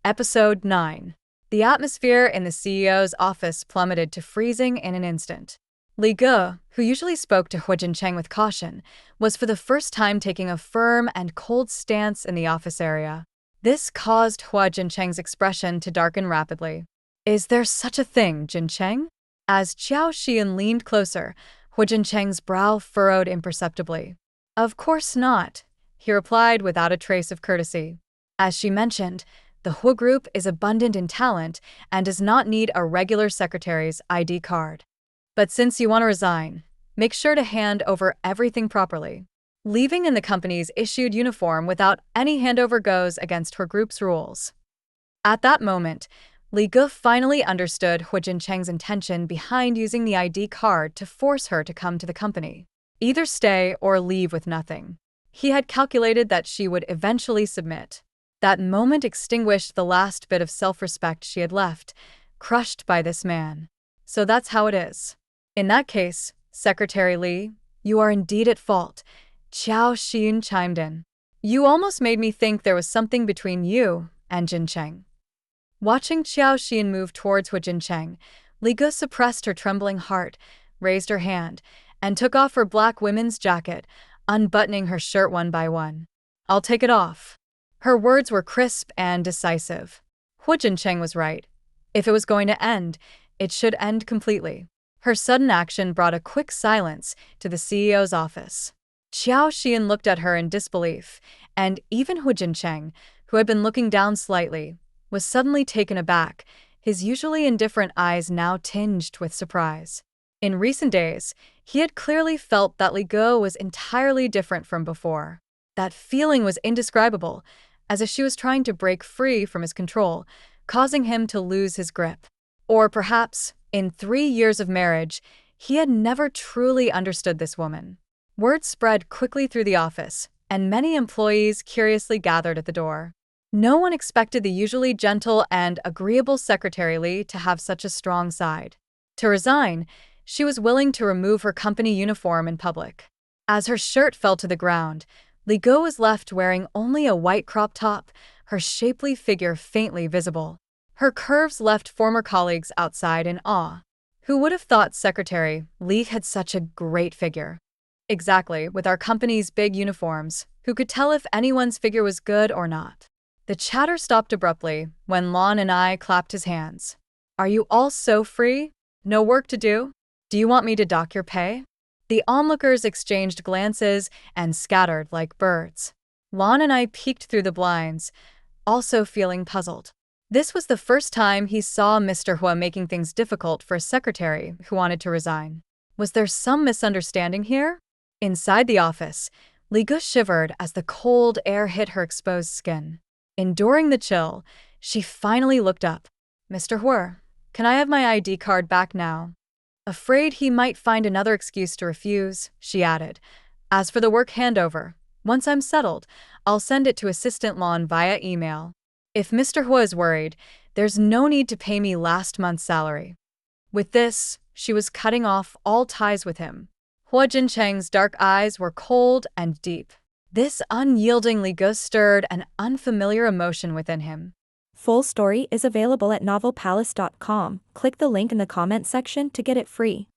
Episode 9. The atmosphere in the CEO's office plummeted to freezing in an instant. Li Ge, who usually spoke to Huo Jincheng with caution, was for the first time taking a firm and cold stance in the office area. This caused Huo Jincheng's expression to darken rapidly. "Is there such a thing, Jincheng?" As Qiao Xiyun leaned closer, Huo Jincheng's brow furrowed imperceptibly. "Of course not," he replied without a trace of courtesy. As she mentioned, the Huo Group is abundant in talent and does not need a regular secretary's ID card. But since you want to resign, make sure to hand over everything properly. Leaving in the company's issued uniform without any handover goes against Huo Group's rules. At that moment, Li Ge finally understood Huo Jincheng's intention behind using the ID card to force her to come to the company. Either stay or leave with nothing. He had calculated that she would eventually submit. That moment extinguished the last bit of self-respect she had left, crushed by this man. "So that's how it is." "In that case, Secretary Li, you are indeed at fault," Qiao Xiyun chimed in. "You almost made me think there was something between you and Jincheng." Watching Qiao Xiyun move towards Huo Jincheng, Li Ge suppressed her trembling heart, raised her hand, and took off her black women's jacket, unbuttoning her shirt one by one. "I'll take it off." Her words were crisp and decisive. Huo Jincheng was right. If it was going to end, it should end completely. Her sudden action brought a quick silence to the CEO's office. Qiao Xiyun looked at her in disbelief, and even Huo Jincheng, who had been looking down slightly, was suddenly taken aback, his usually indifferent eyes now tinged with surprise. In recent days, he had clearly felt that Li Ge was entirely different from before. That feeling was indescribable, as if she was trying to break free from his control, causing him to lose his grip. Or perhaps, in 3 years of marriage, he had never truly understood this woman. Word spread quickly through the office, and many employees curiously gathered at the door. No one expected the usually gentle and agreeable Secretary Li to have such a strong side. To resign, she was willing to remove her company uniform in public. As her shirt fell to the ground, Li Ge was left wearing only a white crop top, her shapely figure faintly visible. Her curves left former colleagues outside in awe. Who would have thought Secretary Li had such a great figure? Exactly, with our company's big uniforms, who could tell if anyone's figure was good or not? The chatter stopped abruptly when Lon and I clapped his hands. "Are you all so free? No work to do? Do you want me to dock your pay?" The onlookers exchanged glances and scattered like birds. Lon and I peeked through the blinds, also feeling puzzled. This was the first time he saw Mr. Huo making things difficult for a secretary who wanted to resign. Was there some misunderstanding here? Inside the office, Li Ge shivered as the cold air hit her exposed skin. Enduring the chill, she finally looked up. "Mr. Huo, can I have my ID card back now?" Afraid he might find another excuse to refuse, she added, "As for the work handover, once I'm settled, I'll send it to Assistant Lon via email. If Mr. Huo is worried, there's no need to pay me last month's salary." With this, she was cutting off all ties with him. Huo Jincheng's dark eyes were cold and deep. This unyielding Li Ge stirred an unfamiliar emotion within him. Full story is available at novelpalace.com. Click the link in the comment section to get it free.